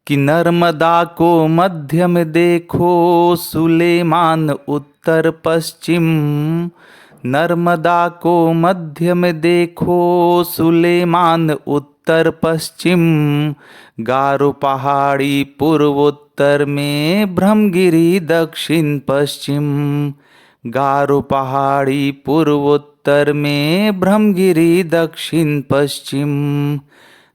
कि नर्मदा को मध्य में देखो, सुलेमान उत्तर पश्चिम। नर्मदा को मध्य में देखो, सुलेमान उत्तर पश्चिम। गारो पहाड़ी पूर्वोत्तर में, ब्रह्मगिरी दक्षिण पश्चिम। गारो पहाड़ी पूर्वोत्तर में, ब्रह्मगिरी दक्षिण पश्चिम।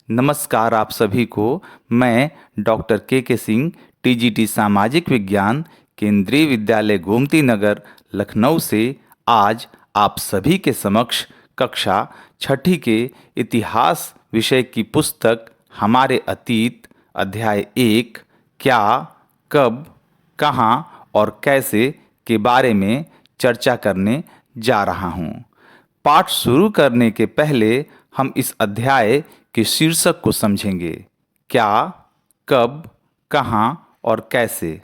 नमस्कार आप सभी को। मैं डॉक्टर के सिंह, टीजीटी सामाजिक विज्ञान, केंद्रीय विद्यालय गोमती नगर, लखनऊ से आज आप सभी के समक्ष कक्षा छठी के इतिहास विषय की पुस्तक हमारे अतीत अध्याय 1 क्या, कब, कहाँ और कैसे के बारे में चर्चा करने जा रहा हूँ। पाठ शुरू करने के पहले हम इस अध्याय के शीर्षक को समझेंगे। क्या, कब, कहाँ और कैसे।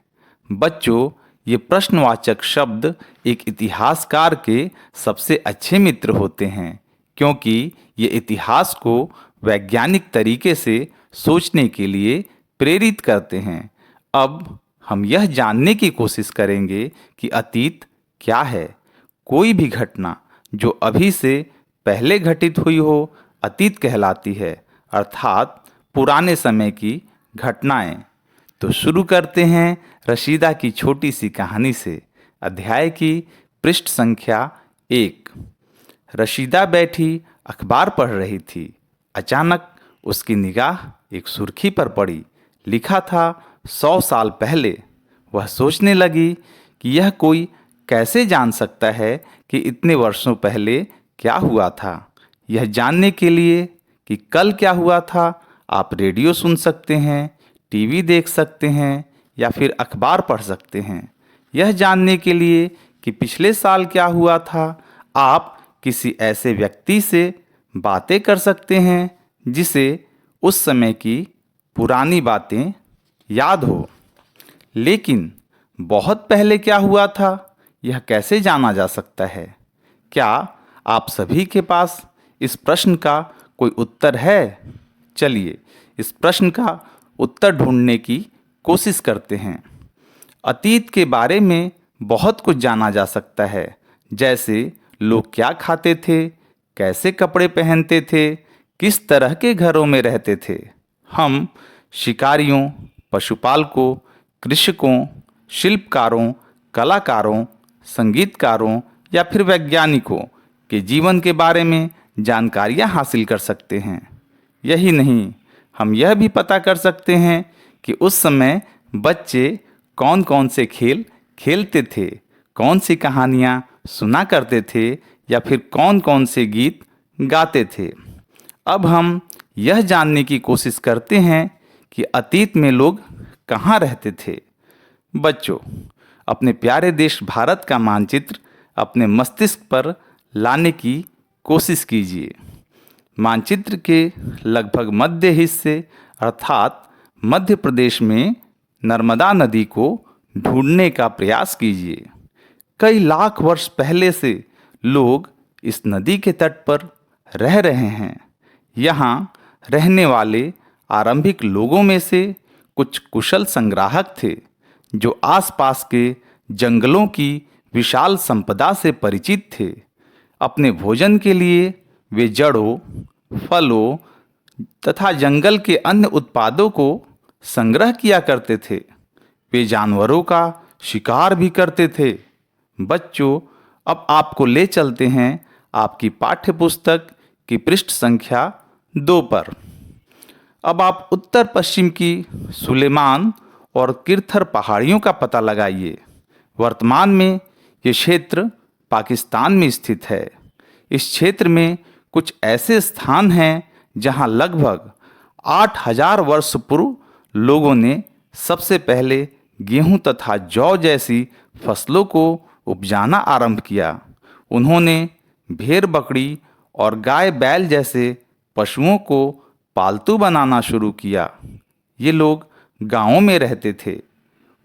बच्चों, ये प्रश्नवाचक शब्द एक इतिहासकार के सबसे अच्छे मित्र होते हैं, क्योंकि ये इतिहास को वैज्ञानिक तरीके से सोचने के लिए प्रेरित करते हैं। अब हम यह जानने की कोशिश करेंगे कि अतीत क्या है। कोई भी घटना जो अभी से पहले घटित हुई हो, अतीत कहलाती है, अर्थात पुराने समय की घटनाएं। तो शुरू करते हैं रशीदा की छोटी सी कहानी से। अध्याय की पृष्ठ संख्या 1। रशीदा बैठी अखबार पढ़ रही थी। अचानक उसकी निगाह एक सुर्खी पर पड़ी। लिखा था 100 साल पहले। वह सोचने लगी कि यह कोई कैसे जान सकता है कि इतने वर्षों पहले क्या हुआ था। यह जानने के लिए कि कल क्या हुआ था, आप रेडियो सुन सकते हैं, टीवी देख सकते हैं या फिर अखबार पढ़ सकते हैं। यह जानने के लिए कि पिछले साल क्या हुआ था, आप किसी ऐसे व्यक्ति से बातें कर सकते हैं जिसे उस समय की पुरानी बातें याद हो। लेकिन बहुत पहले क्या हुआ था, यह कैसे जाना जा सकता है? क्या आप सभी के पास इस प्रश्न का कोई उत्तर है? चलिए इस प्रश्न का उत्तर ढूंढने की कोशिश करते हैं। अतीत के बारे में बहुत कुछ जाना जा सकता है, जैसे लोग क्या खाते थे, कैसे कपड़े पहनते थे, किस तरह के घरों में रहते थे। हम शिकारियों, पशुपालकों, कृषकों, शिल्पकारों, कलाकारों, संगीतकारों या फिर वैज्ञानिकों के जीवन के बारे में जानकारियां हासिल कर सकते हैं। यही नहीं, हम यह भी पता कर सकते हैं कि उस समय बच्चे कौन कौन से खेल खेलते थे, कौन सी कहानियां सुना करते थे या फिर कौन कौन से गीत गाते थे। अब हम यह जानने की कोशिश करते हैं कि अतीत में लोग कहाँ रहते थे। बच्चों, अपने प्यारे देश भारत का मानचित्र अपने मस्तिष्क पर लाने की कोशिश कीजिए। मानचित्र के लगभग मध्य हिस्से अर्थात मध्य प्रदेश में नर्मदा नदी को ढूंढने का प्रयास कीजिए। कई लाख वर्ष पहले से लोग इस नदी के तट पर रह रहे हैं। यहाँ रहने वाले आरंभिक लोगों में से कुछ कुशल संग्राहक थे, जो आसपास के जंगलों की विशाल संपदा से परिचित थे। अपने भोजन के लिए वे जड़ों, फलों तथा जंगल के अन्य उत्पादों को संग्रह किया करते थे। वे जानवरों का शिकार भी करते थे। बच्चों, अब आपको ले चलते हैं आपकी पाठ्य पुस्तक की पृष्ठ संख्या 2 पर। अब आप उत्तर पश्चिम की सुलेमान और किरथर पहाड़ियों का पता लगाइए। वर्तमान में ये क्षेत्र पाकिस्तान में स्थित है। इस क्षेत्र में कुछ ऐसे स्थान हैं जहां लगभग 8000 वर्ष पूर्व लोगों ने सबसे पहले गेहूं तथा जौ जैसी फसलों को उपजाना आरंभ किया। उन्होंने भेड़ बकरी और गाय बैल जैसे पशुओं को पालतू बनाना शुरू किया। ये लोग गांवों में रहते थे।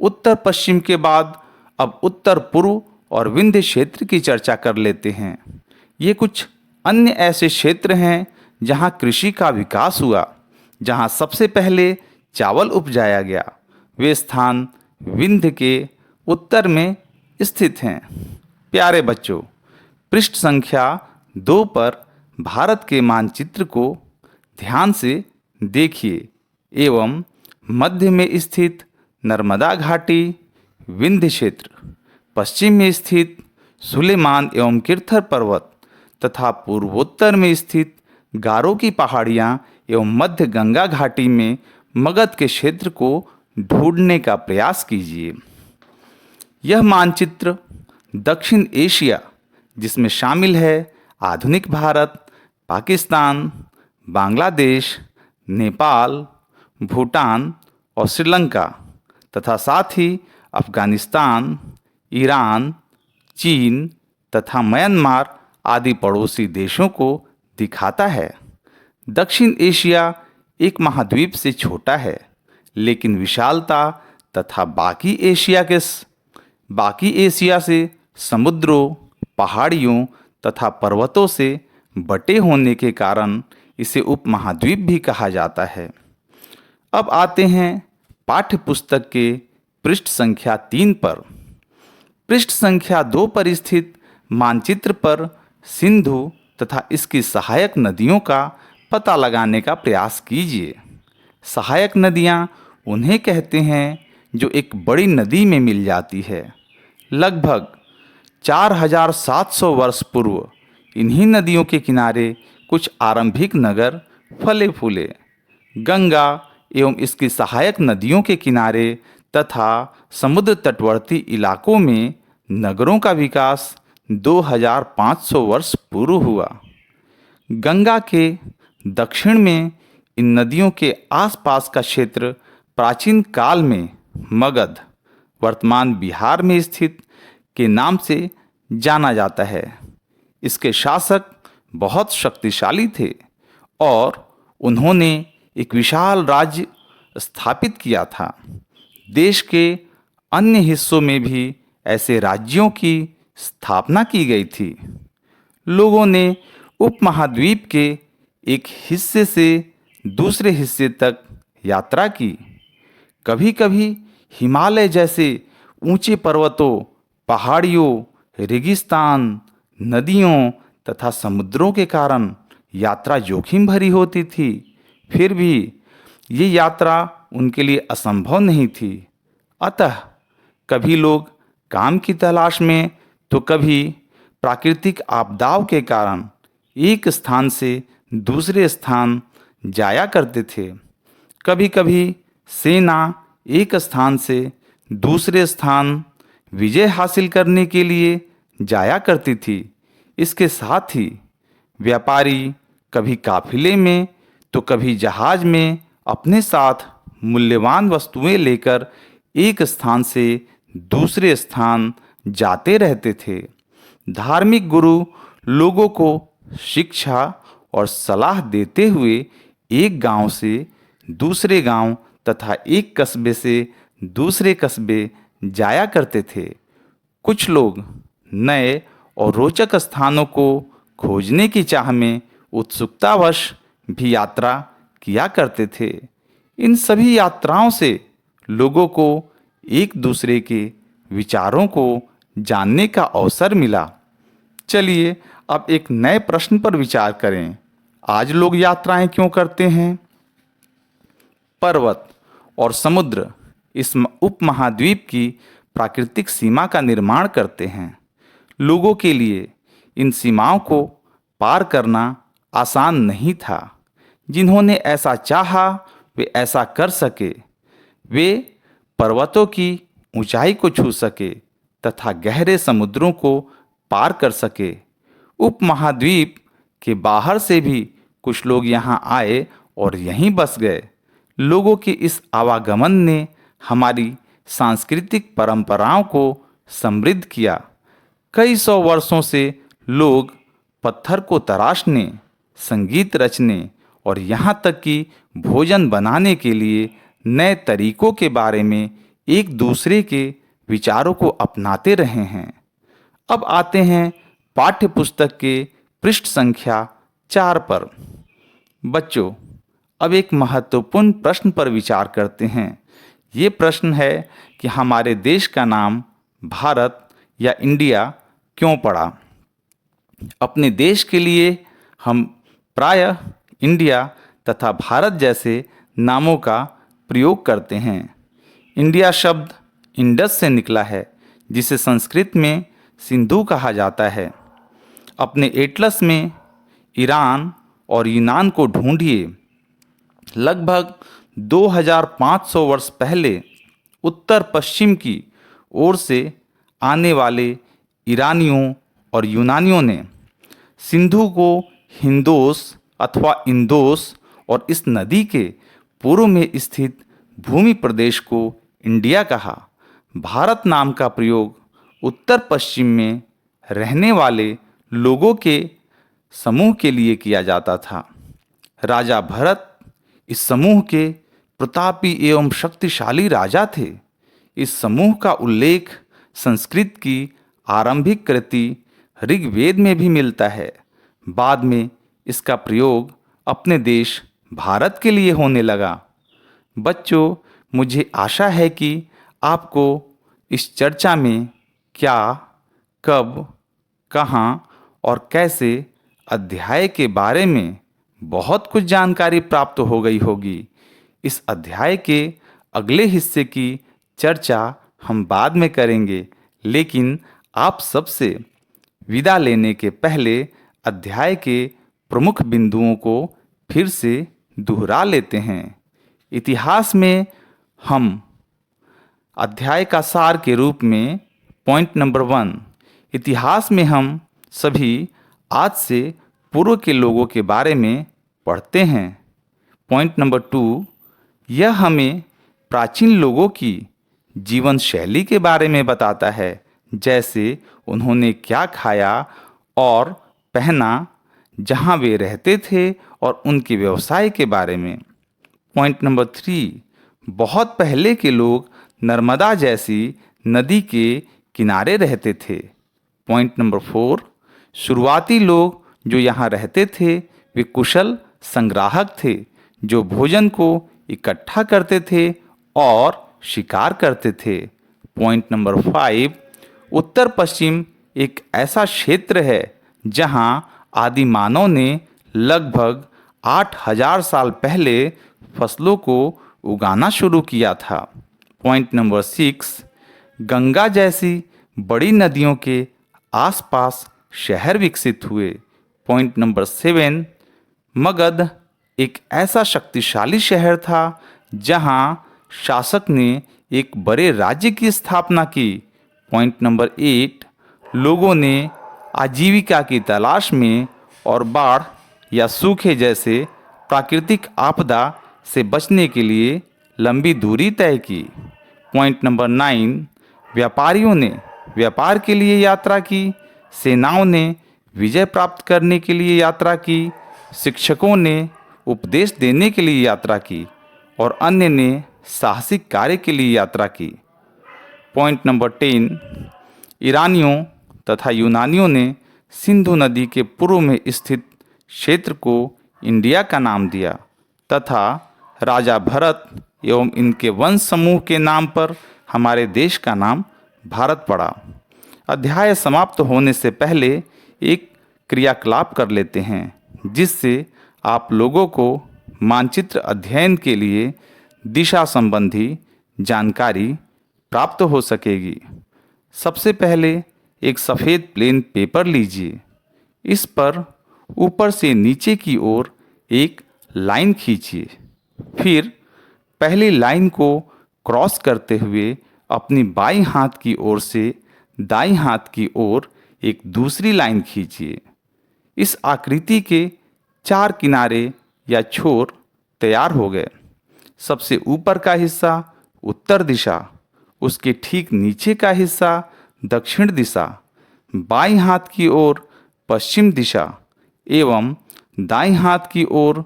उत्तर पश्चिम के बाद अब उत्तर पूर्व और विंध्य क्षेत्र की चर्चा कर लेते हैं। ये कुछ अन्य ऐसे क्षेत्र हैं जहां कृषि का विकास हुआ, जहां सबसे पहले चावल उपजाया गया वे स्थान विंध्य के उत्तर में स्थित हैं। प्यारे बच्चों, पृष्ठ संख्या 2 पर भारत के मानचित्र को ध्यान से देखिए एवं मध्य में स्थित नर्मदा घाटी विंध्य क्षेत्र, पश्चिम में स्थित सुलेमान एवं किरथर पर्वत तथा पूर्वोत्तर में स्थित गारो की पहाड़ियाँ एवं मध्य गंगा घाटी में मगध के क्षेत्र को ढूंढने का प्रयास कीजिए। यह मानचित्र दक्षिण एशिया, जिसमें शामिल है आधुनिक भारत, पाकिस्तान, बांग्लादेश, नेपाल, भूटान और श्रीलंका तथा साथ ही अफगानिस्तान, ईरान, चीन तथा म्यांमार आदि पड़ोसी देशों को दिखाता है। दक्षिण एशिया एक महाद्वीप से छोटा है, लेकिन विशालता तथा बाकी एशिया से समुद्रों, पहाड़ियों तथा पर्वतों से बटे होने के कारण इसे उपमहाद्वीप भी कहा जाता है। अब आते हैं पाठ्य पुस्तक के पृष्ठ संख्या 3 पर। पृष्ठ संख्या 2 पर स्थित मानचित्र पर सिंधु तथा इसकी सहायक नदियों का पता लगाने का प्रयास कीजिए। सहायक नदियाँ उन्हें कहते हैं जो एक बड़ी नदी में मिल जाती है। लगभग 4700 वर्ष पूर्व इन्हीं नदियों के किनारे कुछ आरंभिक नगर फले फूले। गंगा एवं इसकी सहायक नदियों के किनारे तथा समुद्र तटवर्ती इलाकों में नगरों का विकास 2500 वर्ष पूर्व हुआ। गंगा के दक्षिण में इन नदियों के आसपास का क्षेत्र प्राचीन काल में मगध, वर्तमान बिहार में स्थित, के नाम से जाना जाता है। इसके शासक बहुत शक्तिशाली थे और उन्होंने एक विशाल राज्य स्थापित किया था। देश के अन्य हिस्सों में भी ऐसे राज्यों की स्थापना की गई थी। लोगों ने उपमहाद्वीप के एक हिस्से से दूसरे हिस्से तक यात्रा की। कभी कभी हिमालय जैसे ऊंचे पर्वतों, पहाड़ियों, रेगिस्तान, नदियों तथा समुद्रों के कारण यात्रा जोखिम भरी होती थी। फिर भी ये यात्रा उनके लिए असंभव नहीं थी। अतः कभी लोग काम की तलाश में तो कभी प्राकृतिक आपदाओं के कारण एक स्थान से दूसरे स्थान जाया करते थे। कभी कभी सेना एक स्थान से दूसरे स्थान विजय हासिल करने के लिए जाया करती थी। इसके साथ ही व्यापारी कभी काफिले में तो कभी जहाज में अपने साथ मूल्यवान वस्तुएं लेकर एक स्थान से दूसरे स्थान जाते रहते थे। धार्मिक गुरु लोगों को शिक्षा और सलाह देते हुए एक गांव से दूसरे गांव तथा एक कस्बे से दूसरे कस्बे जाया करते थे। कुछ लोग नए और रोचक स्थानों को खोजने की चाह में उत्सुकतावश भी यात्रा किया करते थे। इन सभी यात्राओं से लोगों को एक दूसरे के विचारों को जानने का अवसर मिला। चलिए अब एक नए प्रश्न पर विचार करें। आज लोग यात्राएं क्यों करते हैं? पर्वत और समुद्र इस उपमहाद्वीप की प्राकृतिक सीमा का निर्माण करते हैं। लोगों के लिए इन सीमाओं को पार करना आसान नहीं था। जिन्होंने ऐसा चाहा वे ऐसा कर सके। वे पर्वतों की ऊंचाई को छू सके तथा गहरे समुद्रों को पार कर सके। उपमहाद्वीप के बाहर से भी कुछ लोग यहाँ आए और यहीं बस गए। लोगों के इस आवागमन ने हमारी सांस्कृतिक परंपराओं को समृद्ध किया। कई सौ वर्षों से लोग पत्थर को तराशने, संगीत रचने और यहाँ तक कि भोजन बनाने के लिए नए तरीकों के बारे में एक दूसरे के विचारों को अपनाते रहे हैं। अब आते हैं पाठ्य पुस्तक के पृष्ठ संख्या 4 पर। बच्चों, अब एक महत्वपूर्ण प्रश्न पर विचार करते हैं। ये प्रश्न है कि हमारे देश का नाम भारत या इंडिया क्यों पड़ा। अपने देश के लिए हम प्रायः इंडिया तथा भारत जैसे नामों का प्रयोग करते हैं। इंडिया शब्द इंडस से निकला है, जिसे संस्कृत में सिंधु कहा जाता है। अपने एटलस में ईरान और यूनान को ढूंढिए। लगभग 2500 वर्ष पहले उत्तर पश्चिम की ओर से आने वाले ईरानियों और यूनानियों ने सिंधु को हिंदोस अथवा इंदोस और इस नदी के पूर्व में स्थित भूमि प्रदेश को इंडिया कहा। भारत नाम का प्रयोग उत्तर पश्चिम में रहने वाले लोगों के समूह के लिए किया जाता था। राजा भरत इस समूह के प्रतापी एवं शक्तिशाली राजा थे। इस समूह का उल्लेख संस्कृत की आरंभिक कृति ऋग्वेद में भी मिलता है। बाद में इसका प्रयोग अपने देश भारत के लिए होने लगा। बच्चों, मुझे आशा है कि आपको इस चर्चा में क्या, कब, कहाँ और कैसे अध्याय के बारे में बहुत कुछ जानकारी प्राप्त हो गई होगी। इस अध्याय के अगले हिस्से की चर्चा हम बाद में करेंगे, लेकिन आप सबसे विदा लेने के पहले अध्याय के प्रमुख बिंदुओं को फिर से दोहरा लेते हैं। इतिहास में हम अध्याय का सार के रूप में पॉइंट नंबर 1, इतिहास में हम सभी आज से पूर्व के लोगों के बारे में पढ़ते हैं। पॉइंट नंबर 2, यह हमें प्राचीन लोगों की जीवन शैली के बारे में बताता है, जैसे उन्होंने क्या खाया और पहना, जहाँ वे रहते थे और उनके व्यवसाय के बारे में। पॉइंट नंबर 3, बहुत पहले के लोग नर्मदा जैसी नदी के किनारे रहते थे। पॉइंट नंबर 4, शुरुआती लोग जो यहाँ रहते थे वे कुशल संग्राहक थे, जो भोजन को इकट्ठा करते थे और शिकार करते थे। पॉइंट नंबर 5, उत्तर पश्चिम एक ऐसा क्षेत्र है जहाँ आदि मानव ने लगभग 8000 साल पहले फसलों को उगाना शुरू किया था। पॉइंट नंबर 6, गंगा जैसी बड़ी नदियों के आसपास शहर विकसित हुए। पॉइंट नंबर 7, मगध एक ऐसा शक्तिशाली शहर था जहां शासक ने एक बड़े राज्य की स्थापना की। पॉइंट नंबर 8, लोगों ने आजीविका की तलाश में और बाढ़ या सूखे जैसे प्राकृतिक आपदा से बचने के लिए लंबी दूरी तय की। पॉइंट नंबर 9, व्यापारियों ने व्यापार के लिए यात्रा की, सेनाओं ने विजय प्राप्त करने के लिए यात्रा की, शिक्षकों ने उपदेश देने के लिए यात्रा की और अन्य ने साहसिक कार्य के लिए यात्रा की। पॉइंट नंबर 10, ईरानियों तथा यूनानियों ने सिंधु नदी के पूर्व में स्थित क्षेत्र को इंडिया का नाम दिया तथा राजा भरत एवं इनके वंश समूह के नाम पर हमारे देश का नाम भारत पड़ा। अध्याय समाप्त होने से पहले एक क्रियाकलाप कर लेते हैं, जिससे आप लोगों को मानचित्र अध्ययन के लिए दिशा संबंधी जानकारी प्राप्त हो सकेगी। सबसे पहले एक सफ़ेद प्लेन पेपर लीजिए। इस पर ऊपर से नीचे की ओर एक लाइन खींचिए। फिर पहली लाइन को क्रॉस करते हुए अपनी बाईं हाथ की ओर से दाईं हाथ की ओर एक दूसरी लाइन खींचिए। इस आकृति के 4 किनारे या छोर तैयार हो गए। सबसे ऊपर का हिस्सा उत्तर दिशा, उसके ठीक नीचे का हिस्सा दक्षिण दिशा, बाईं हाथ की ओर पश्चिम दिशा एवं दाईं हाथ की ओर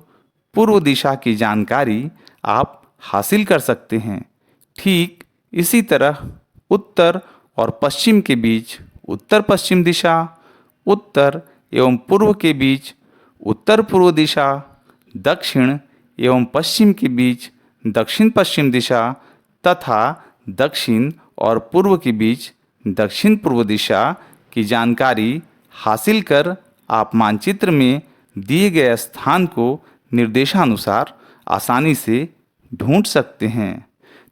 पूर्व दिशा की जानकारी आप हासिल कर सकते हैं। ठीक इसी तरह उत्तर और पश्चिम के बीच उत्तर पश्चिम दिशा, उत्तर एवं पूर्व के बीच उत्तर पूर्व दिशा, दक्षिण एवं पश्चिम के बीच दक्षिण पश्चिम दिशा तथा दक्षिण और पूर्व के बीच दक्षिण पूर्व दिशा की जानकारी हासिल कर आप मानचित्र में दिए गए स्थान को निर्देशानुसार आसानी से ढूंढ सकते हैं।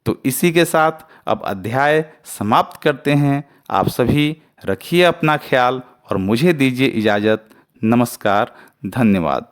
तो इसी के साथ अब अध्याय समाप्त करते हैं। आप सभी रखिए अपना ख्याल और मुझे दीजिए इजाज़त। नमस्कार, धन्यवाद।